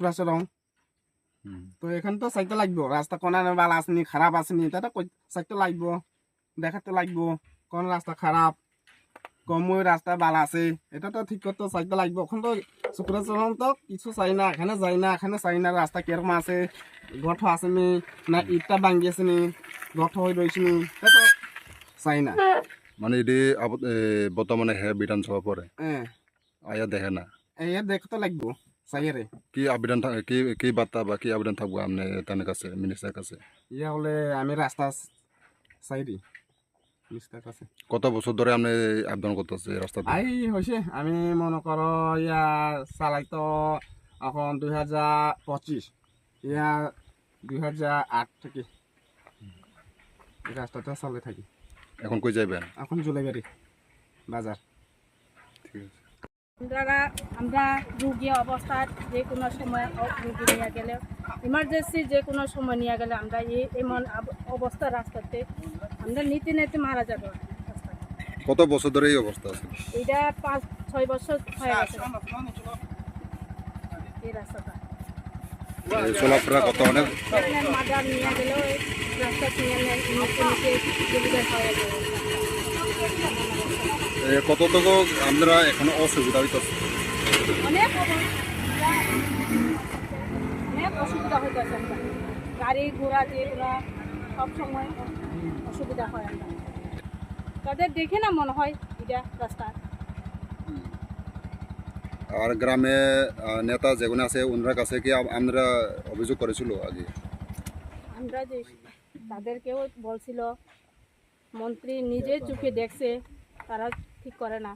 শুক্রাচরণ। তো এখানে তো চাইতে লাগবো, রাস্তা কোন ভালো আসেনি খারাপ আসেনি, এটা তো চাইতে লাগবো, দেখাতে লাগবো কোন রাস্তা খারাপ কমই রাস্তা ভালো আছে, এটা তো ঠিক করতে চাইতে লাগবো। এখন তো শুক্রাচরণ তো কিছু চাই না, এখানে যাই না, এখানে চাই না রাস্তা কিরকম আছে, গঠ আসেনি না ইটটা ভাঙ্গি আসেনি, গঠ হয়ে রয়েছেনি, এটা তো চাই না। মানে এটি বর্তমানে হে বিধানসভা পরে হ্যাঁ, আয়া দেখে না এই দেখতে লাগবো চাইরে। কি আবেদন কি বার্তা বা কি আবেদন থাকবো আপনি তার কাছে মিনিস্টার কাছে? ইয়া হলে আমি রাস্তা চাইরি মিস্টার কাছে। কত বছর ধরে আপনি আবেদন করতেছে রাস্তাতে? হয়েছে আমি মনে করো ইয়া চালাই তো এখন 2025, ইয়া 2008 থেকে এই রাস্তাটা চালাই থাকি। এখন কই যাইবেন? এখন জুলাইবাড়ি বাজার। ঠিক আছে। আমরা রুগী অবস্থায় যে কোনো সময় রুগী নিয়ে গেলে ইমার্জেন্সি যে কোনো সময় নিয়ে গেলে আমরা এমন অবস্থা রাস্তাতে আমরা নিতে নিতে মারা যাবো। কত বছর ধরে এই অবস্থা আছে? এটা 5-6 বছর হয়ে গেছে এই রাস্তাটা। চলাফেরা কত অনেক মাদার নিয়ে গেলেও রাস্তা নিয়ে নিতে সুবিধা হয়ে যাবে। কতটুকু আমরা এখনো অসুবিধা হইতেছে? অনেক অসুবিধা হইতেছে আমরা, গাড়ি ঘোড়া যে সব সময় অসুবিধা হয় আমরা, তাদের দেখে না মনে হয় এটা রাস্তা। আর গ্রামে নেতা যেগুলো আছে ওনার কাছে কি আমরা অভিযোগ করেছিল আগে? আমরা যে তাদেরকেও বলছিল, মন্ত্রী নিজে চোখে দেখছে, তারা ঠিক করে না।